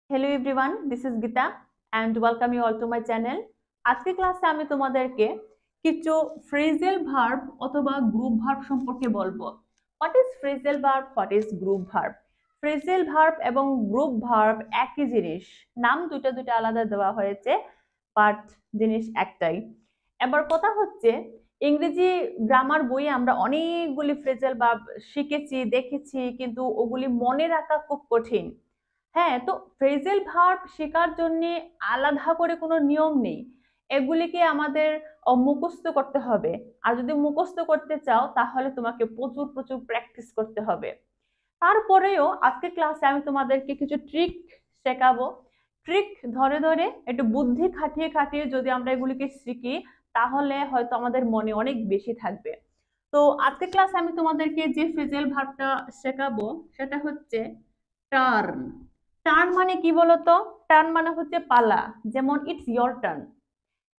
Hello everyone, this is Gita and welcome you all to my channel. আজকে ক্লাসে আমি তোমাদেরকে কিছু ফ্রেজাল ভার্ব অথবা গ্রুপ ভার্ব সম্পর্কে বলবো। What is phrasal verb? What is group verb? Phrasal verb এবং গ্রুপ ভার্ব একই জিনিস, নাম দুটো আলাদা দেওয়া হয়েছে বাট জিনিস একটাই। এবার কথা হচ্ছে ইংরেজি গ্রামার বইয়ে আমরা অনেকগুলি ফ্রেজাল ভার্ব শিখেছি, দেখেছি, কিন্তু ওগুলি মনে রাখা খুব কঠিন। হ্যাঁ, তো ফ্রেজাল ভার্ব শেখার জন্য আলাদা করে কোনো নিয়ম নেই, এগুলিকে আমাদের মুখস্থ করতে হবে। আর যদি মুখস্থ করতে চাও তাহলে তোমাকে প্রচুর প্রচুর প্র্যাকটিস করতে হবে। তারপরেও আজকে ক্লাসে আমি তোমাদেরকে কিছু ট্রিক শেখাবো। ট্রিক ধরে ধরে একটু বুদ্ধি খাটিয়ে খাটিয়ে যদি আমরা এগুলিকে শিখি তাহলে হয়তো আমাদের মনে অনেক বেশি থাকবে। তো আজকে ক্লাসে আমি তোমাদেরকে যে ফ্রেজাল ভার্বটা শেখাবো সেটা হচ্ছে টার্ন। টার্ন মানে কি বলতো? টার্ন মানে হচ্ছে পালা, যেমন ইটস ইয়োর টার্ন,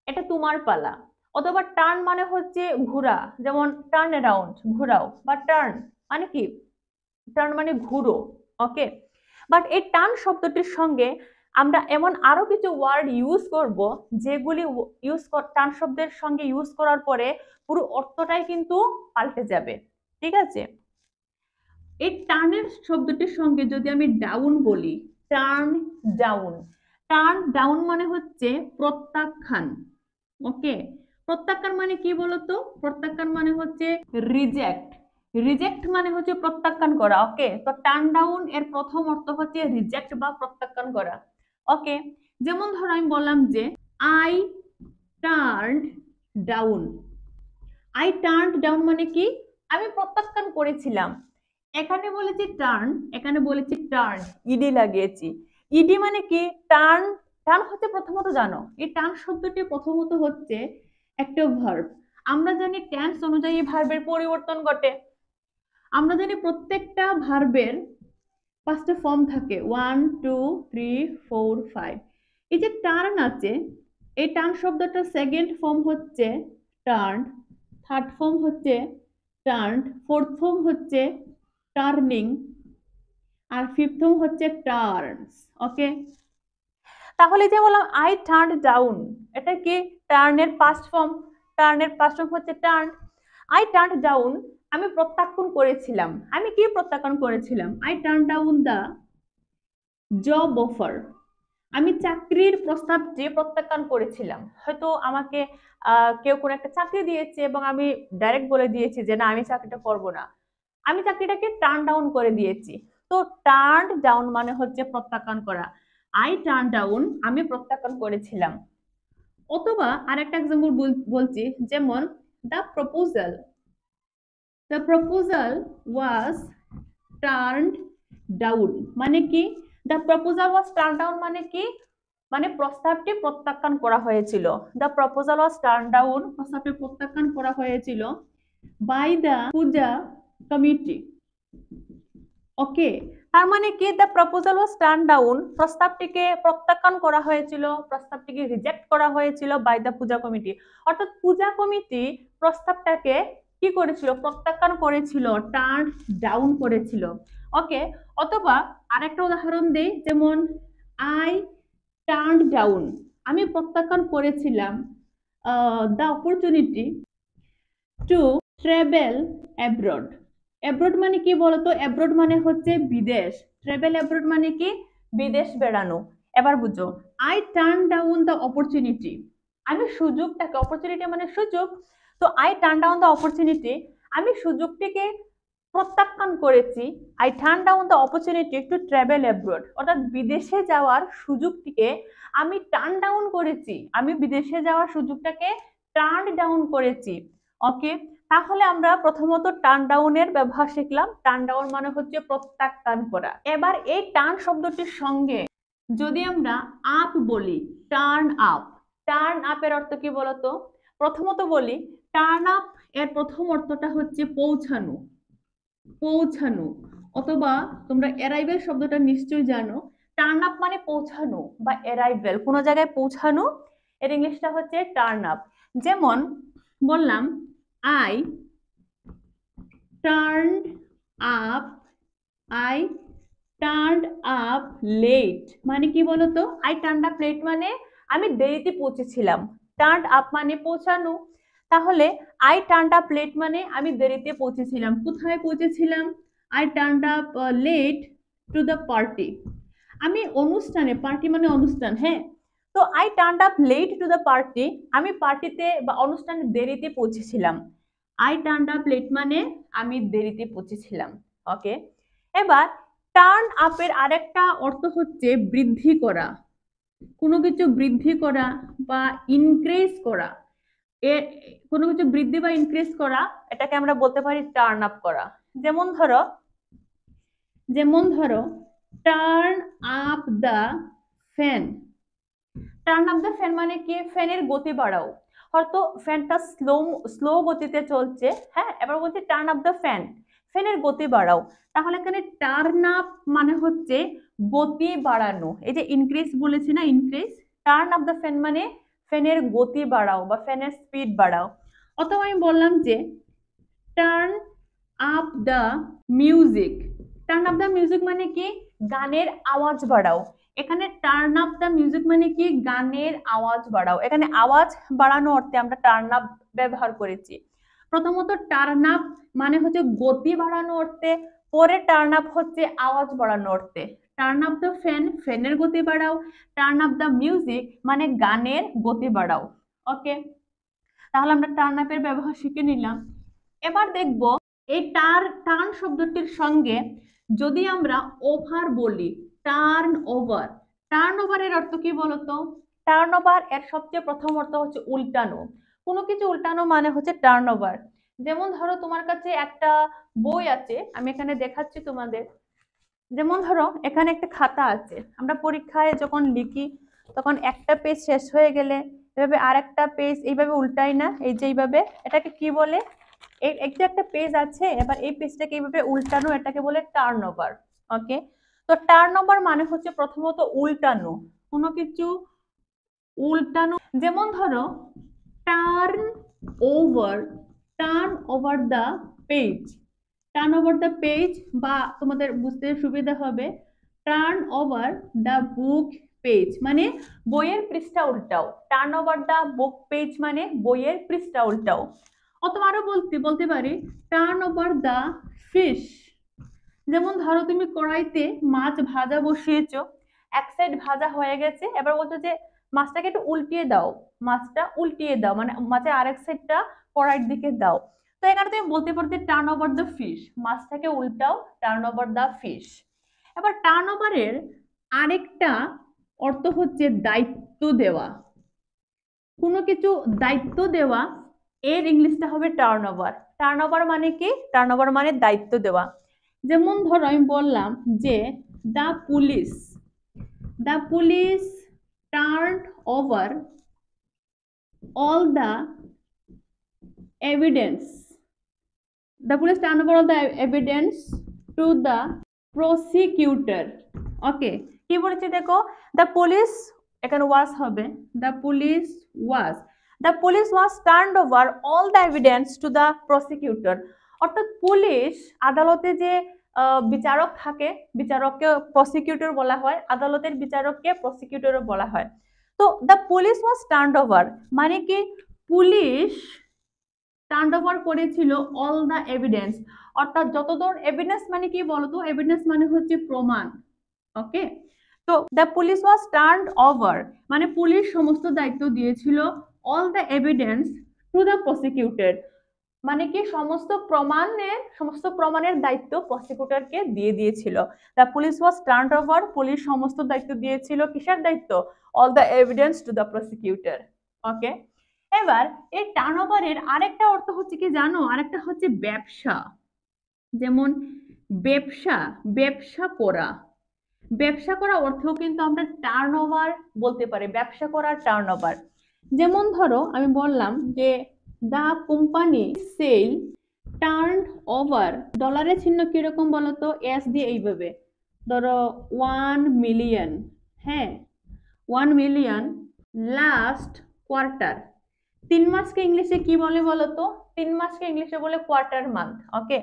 এটা তোমার পালা। অথবা টার্ন মানে হচ্ছে ঘোরা, যেমন টার্ন অ্যারাউন্ড, ঘোরাও। বা টার্ন মানে কি? টার্ন মানে ঘুরো। ওকে, বাট এই টার্ন শব্দটির সঙ্গে আমরা এমন আরো কিছু ওয়ার্ড ইউজ করব যেগুলি টার্ন শব্দের সঙ্গে ইউজ করার পরে পুরো অর্থটাই কিন্তু পাল্টে যাবে। ঠিক আছে, এই টার্নের শব্দটির সঙ্গে যদি আমি ডাউন বলি, টার্ন ডাউন। টার্ন ডাউন মানে হচ্ছে প্রত্যাখ্যান। ওকে, প্রত্যাখ্যান মানে কি বলতো? প্রত্যাখ্যান মানে হচ্ছে রিজেক্ট। রিজেক্ট মানে হচ্ছে প্রত্যাখ্যান করা। ওকে, তো টার্ন ডাউন এর প্রথম অর্থ হচ্ছে রিজেক্ট বা প্রত্যাখ্যান করা। ওকে, যেমন ধরো আমি বললাম যে I turn down. I turn down মানে কি? আমি প্রত্যাখ্যান করেছিলাম। এখানে বলেছি টার্ন, এখানে বলেছি টার্ন, ইডি লাগিয়েছি। ইডি মানে কি? টার্ন। টার্ন হচ্ছে প্রথমত জানো, এই টার্ন শব্দটি প্রথমত হচ্ছে একটা ভার্ব। আমরা জানি টেন্স অনুযায়ী ভার্বের পরিবর্তন ঘটে। আমরা জানি প্রত্যেকটা ভার্বের পাঁচটা ফর্ম থাকে, 1 2 3 4 5। এই যে টার্ন আছে, এই টার্ন শব্দটার সেকেন্ড ফর্ম হচ্ছে টার্ন, থার্ড ফর্ম হচ্ছে টার্ন, ফোর্থ ফর্ম হচ্ছে টার্নিং, আর ফিফথ ফর্ম হচ্ছে টার্নস। ওকে, তাহলে যে বললাম আই টার্ন ডাউন, এটা কি? টার্নের পাস্ট ফর্ম। টার্নের পাস্ট ফর্ম হচ্ছে টার্ন। আই টার্ন ডাউন, আমি প্রত্যাখ্যান করেছিলাম। আমি কি প্রত্যাখ্যান করেছিলাম? I turn down the job offer. আমি চাকরির প্রস্তাবটি প্রত্যাখ্যান করেছিলাম। হয়তো আমাকে কেউ কোনো একটা চাকরি দিয়েছে এবং আমি ডাইরেক্ট বলে দিয়েছি যে না, আমি চাকরিটা করব না। আমি চাকরিটাকে টার্ন ডাউন করে দিয়েছি। তো টার্ন ডাউন মানে হচ্ছে প্রত্যাখ্যান করা। আই টার্ন ডাউন, আমি প্রত্যাখ্যান করেছিলাম। অথবা আরেকটা এক্সাম্পল বলছি, যেমন the proposal. The proposal was turned down মানে কি? The proposal was turn down মানে কি? মানে প্রস্তাবটি প্রত্যাখ্যান করা হয়েছিল। The proposal was turn down, প্রস্তাবটি প্রত্যাখ্যান করা হয়েছিল by the puja committee. Okay, তার মানে কি? The proposal was turn down, প্রস্তাবটিকে প্রত্যাখ্যান করা হয়েছিল, প্রস্তাবটিকে রিজেক্ট করা হয়েছিল বাই দ্য পূজা কমিটি। অর্থাৎ পূজা কমিটি প্রস্তাবটাকে কি করেছিল? প্রত্যাখ্যান করেছিল, টার্ন ডাউন করেছিল। ওকে, অথবা আরেকটা উদাহরণ দেই, যেমন আই টার্ন ডাউন, আমি প্রত্যাখ্যান করেছিলাম the opportunity to travel abroad. Abroad মানে কি বলতো? অ্যাব্রড মানে হচ্ছে বিদেশ। ট্রাভেল অ্যাব্রড মানে কি? বিদেশ বেড়ানো। এবার বুঝো, I turn down the opportunity, আমি সুযোগটাকে, অপরচুনিটি মানে সুযোগ, তো I turn down the opportunity, আমি সুযোগটিকে প্রত্যাখ্যান করেছি। I turn down the opportunity to travel abroad, অর্থাৎ বিদেশে যাওয়ার সুযোগটিকে আমি টার্ন ডাউন করেছি, আমি বিদেশে যাওয়ার সুযোগটাকে টার্ন ডাউন করেছি। ওকে, তাহলে আমরা প্রথমত টার্ন ডাউনের ব্যবহার শিখলাম। টার্ন ডাউন মানে হচ্ছে প্রত্যাখ্যান করা। এবার এই টার্ন শব্দটির সঙ্গে যদি আমরা আপ বলি, টার্ন আপ। টার্ন আপের অর্থ কি বলতো? প্রথমত বলি, টার্ন আপ এর প্রথম অর্থটা হচ্ছে পৌঁছানো। পৌঁছানো, অথবা তোমরা অ্যারাইভেল শব্দটা নিশ্চয়ই জানো। টার্ন আপ মানে পৌঁছানো বা অ্যারাইভেল, কোনো জায়গায় পৌঁছানো, এর ইংলিশটা হচ্ছে টার্ন আপ। যেমন বললাম I turn up, I turn up late মানে কি বলতো? আই টার্ন আপ লেট মানে আমি দেরিতে পৌঁছেছিলাম। টার্ন আপ মানে পৌঁছানো, তাহলে আই টার্ন আপ লেট মানে আমি দেরিতে পৌঁছেছিলাম। কোথায় পৌঁছেছিলাম? I turn up late to the party, আমি অনুষ্ঠানে, পার্টি মানে অনুষ্ঠান, হ্যাঁ। তো I turn up late to the party, আমি পার্টিতে বা অনুষ্ঠানে দেরিতে পৌঁছেছিলাম। আই টার্ন আপ লেট মানে আমি দেরিতে পৌঁছেছিলাম। ওকে, এবার টার্ন আপের আরেকটা অর্থ হচ্ছে বৃদ্ধি করা, কোনো কিছু বৃদ্ধি করা বা ইনক্রিজ করা। এর কোনো কিছু বৃদ্ধি বা ইনক্রিজ করা, এটাকে আমরা বলতে পারি টার্ন আপ করা। যেমন ধরো, turn up the fan. Turn up the fan মানে কি? ফ্যানের গতি বাড়াও। হয়তো ফ্যানটা স্লো গতিতে চলছে, হ্যাঁ, এবার বলছি টার্ন আপ দ্য ফ্যান, ফ্যানের গতি বাড়াও। তাহলে এখানে টার্ন আপ মানে হচ্ছে গতি বাড়ানো। এই যে ইনক্রিজ বলেছি না, increase, turn up the fan মানে ফ্যানের গতি বাড়াও বা ফ্যানের স্পিড বাড়াও। অথবা আমি বললাম যে turn up the music. Turn up the music মানে কি? গানের আওয়াজ বাড়াও। এখানে টার্ন আপ দ্য মিউজিক মানে কি? গানের আওয়াজ বাড়াও। এখানে আওয়াজ বাড়ানো অর্থে আমরা টার্ন আপ ব্যবহার করেছি। প্রথমত টার্ন আপ মানে হচ্ছে গতি বাড়ানো অর্থে, পরে টার্ন আপ হচ্ছে আওয়াজ বাড়ানো অর্থে। টার্ন আপ দ্য ফ্যান, ফ্যানের গতি বাড়াও। টার্ন আপ দ্য মিউজিক মানে গানের গতি বাড়াও। ওকে, তাহলে আমরা টার্ন আপের ব্যবহার শিখে নিলাম। এবার দেখব এই টার্ন শব্দটির সঙ্গে যদি আমরা ওভার বলি, টার্ন ওভার। টার্ন ওভারের অর্থ কি বলতো? টার্ন ওভার এর সবচেয়ে প্রথম অর্থ হচ্ছে উল্টানো। কোনো কিছু উল্টানো মানে হচ্ছে টার্ন ওভার। যেমন ধরো তোমার কাছে একটা বই আছে, আমি এখানে দেখাচ্ছি তোমাদের। যেমন ধরো এখানে একটা খাতা আছে, আমরা পরীক্ষায় যখন লিখি তখন একটা পেজ শেষ হয়ে গেলে এভাবে আরেকটা পেজ এইভাবে উল্টাই না, এই যে এইভাবে, এটাকে কি বলে? এই একটা পেজ আছে, এবার এই পেজটাকে এইভাবে উল্টানো, এটাকে বলে টার্ন ওভার। ওকে, তো টার্ন ওভার মানে হচ্ছে প্রথমত উল্টানো, কোনো কিছু উল্টানো। যেমন ধরো turn over, turn over the page. Turn over the page, বা তোমাদের বুঝতে সুবিধা হবে turn over the book page মানে বইয়ের পৃষ্ঠা উল্টাও। Turn over the book page মানে বইয়ের পৃষ্ঠা উল্টাও। অথবা আরো বলতে পারি টার্ন ওভার দ্য ফিশ। যেমন ধরো তুমি কড়াইতে মাছ ভাজা বসিয়েছো, এক সাইড ভাজা হয়ে গেছে, এবার বলছো যে মাছটাকে একটু উল্টিয়ে দাও, মাছটা উল্টিয়ে দাও, মানে মাছের আরেক সাইডটা কড়াইয়ের দিকে দাও। তো এখানে তুমি বলতে পারতে টার্ন ওভার দ্য ফিশ, মাছটাকে উল্টাও, টার্ন ওভার দ্য ফিশ। এবার টার্ন ওভারের আরেকটা অর্থ হচ্ছে দায়িত্ব দেওয়া, কোনো কিছু দায়িত্ব দেওয়া, এর ইংলিশটা হবে টার্ন ওভার। টার্ন ওভার মানে কি? টার্ন ওভার মানে দায়িত্ব দেওয়া। যেমন ধরো আমি বললাম যে the police turn over all the evidence. The police turn over all the evidence to the prosecutor. Okay, কি বলেছে দেখো, the police, এখানে was হবে, the police was turned over all the evidence to the prosecutor. অর্থাৎ police, আদালতে যে বিচারক থাকে, বিচারককে প্রসিকিউটর বলা হয়, আদালতের বিচারককে প্রসিকিউটরও বলা হয়। তো the police was turned over মানে কি? পুলিশ টার্ন ওভার করেছিল অল দ্য এভিডেন্স, অর্থাৎ যতদূর এভিডেন্স মানে কি বলতো? এভিডেন্স মানে হচ্ছে প্রমাণ। ওকে, তো the police was turned over মানে পুলিশ সমস্ত দায়িত্ব দিয়েছিল all the evidence to the prosecutor, মানে কি সমস্ত প্রমাণের দায়িত্ব প্রসিকিউটরকে দিয়ে দিয়েছিল। The police was turned over, police সমস্ত দায়িত্ব দিয়েছিল, কিসের দায়িত্ব? All the evidence to the prosecutor. Okay, এবার এই টার্নওভারের আরেকটা অর্থ হচ্ছে কি জানো? আরেকটা হচ্ছে ব্যবসা। যেমন ব্যবসা করা, ব্যবসা করা অর্থেও কিন্তু আমরা টার্নওভার বলতে পারি, ব্যবসা করার টার্নওভার। যেমন ধরো আমি বললাম যে the company sale turnover, ডলারের চিহ্ন কিরকম বলতো? এস দিয়ে এইভাবে, ধরো 1 মিলিয়ন, হ্যাঁ 1 মিলিয়ন লাস্ট কোয়ার্টার। 3 মাসকে ইংলিশে কি বলে বলতো? 3 মাসকে ইংলিশে বলে কোয়ার্টার মান্থ। ওকে,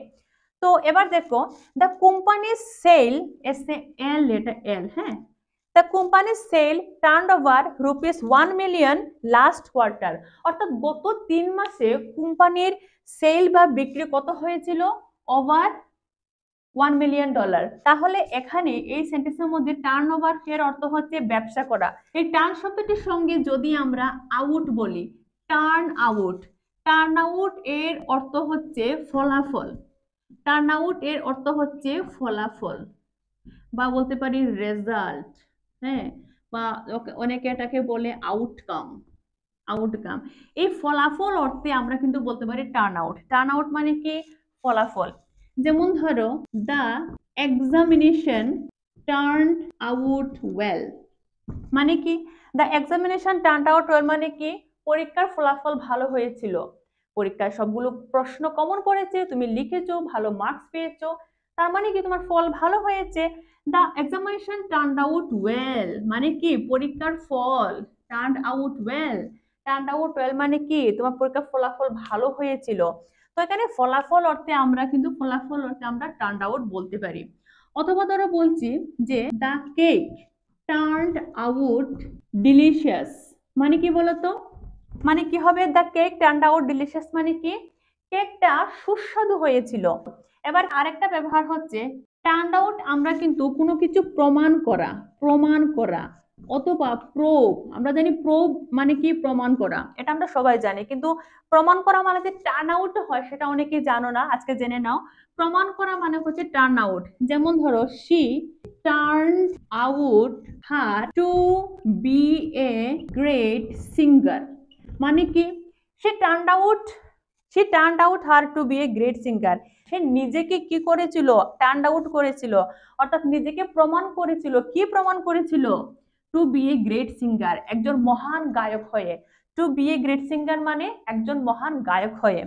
তো এবার দেখো, the company sale, S L, এটা এল, হ্যাঁ, the company sale turnover ₹1 million last quarter. অর্থাৎ গত 3 মাসে কোম্পানির সেল বা বিক্রি কত হয়েছিল? Over $1 million. তাহলে এখানে এই সেন্টেন্সের মধ্যে টার্ন ওভার এর অর্থ হচ্ছে ব্যবসা করা। এই টার্ন শব্দটির সঙ্গে যদি আমরা আউট বলি, টার্ন আউট, টার্ন আউট এর অর্থ হচ্ছে ফলাফল, টার্ন আউট এর অর্থ হচ্ছে ফলাফল বা বলতে পারি রেজাল্ট, হ্যাঁ, বা অনেকে এটাকে বলে আউটকাম, আউটকাম। এই ফলাফল অর্থে আমরা কিন্তু বলতে পারি টার্ন আউট। টার্ন আউট মানে কি? ফলাফল। যেমন ধরো, the examination turn out well, মানে কি? The examination turn out well মানে কি? পরীক্ষার ফলাফল ভালো হয়েছিল, পরীক্ষায় সবগুলো প্রশ্ন কমন পড়েছে, তুমি লিখেছো, ভালো মার্কস পেয়েছো, তার মানে কি তোমার ফল ভালো হয়েছে। The examination turn out well মানে কি? পরীক্ষার ফল turn out well, turn out well মানে কি? তোমার পরীক্ষার ফলাফল ভালো হয়েছিল। তো এখানে ফলাফল অর্থে আমরা কিন্তু ফলাফল অর্থে আমরা টার্ন আউট বলতে পারি। অথবা ধরো বলছি যে the cake turned out delicious, মানে কি বলতো? মানে কি হবে? The cake turned out delicious মানে কি? কেকটা সুস্বাদু হয়েছিল। এবার আরেকটা ব্যবহার হচ্ছে টার্নড আউট, আমরা কিন্তু কোনো কিছু প্রমাণ করা, প্রমাণ করা অথবা প্রুভ, আমরা জানি প্রুভ মানে কি? প্রমাণ করা, এটা আমরা সবাই জানি, কিন্তু প্রমাণ করা মানে যে টার্ন আউট হয় সেটা অনেকেই জানো না, আজকে জেনে নাও। প্রমাণ করা মানে হচ্ছে টার্ন আউট। যেমন ধরো, she turned out her to be a great singer, মানে কি? সে টার্নড আউট, সে turned out her to be a great singer, সে নিজেকে কি করেছিল? টার্নড আউট করেছিল, অর্থাৎ নিজেকে প্রমাণ করেছিল। কি প্রমাণ করেছিল? To be a great singer, একজন মহান গায়ক হয়ে। To be a great singer মানে একজন মহান গায়ক হয়ে।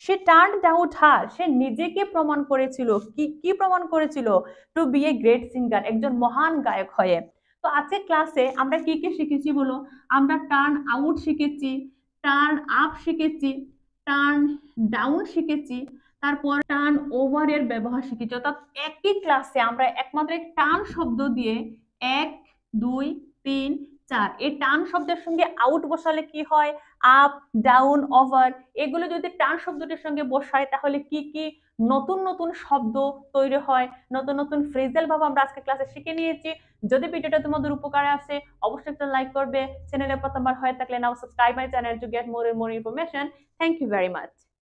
সে টার্নড আউট হার, সে নিজেকে প্রমাণ করেছিল। কি কি প্রমাণ করেছিল? To be a great singer, একজন মহান গায়ক হয়ে। তো আজকের ক্লাসে আমরা কি কি শিখেছি বলো? আমরা টার্ন আউট শিখেছি, টার্ন আপ শিখেছি, টার্ন ডাউন শিখেছি, তারপর টার্ন ওভার এর ব্যবহার শিখেছি। অর্থাৎ একই ক্লাসে আমরা একমাত্র টার্ন শব্দ দিয়ে 1 2 3 4 এই টার্ন শব্দের সঙ্গে আউট বসালে কি হয়? আপ, ডাউন, ওভার, এগুলো যদি টার্ন শব্দটির সঙ্গে বসায় তাহলে কি কি নতুন নতুন শব্দ তৈরি হয়, নতুন নতুন ফ্রেজাল ভাব আমরা আজকে ক্লাসে শিখে নিয়েছি। যদি ভিডিওটা তোমাদের উপকারে আসে অবশ্যই একটা লাইক করবে, চ্যানেলে প্রথমবার হয়ে থাকলে now subscribe my channel to get more information. Thank you very much.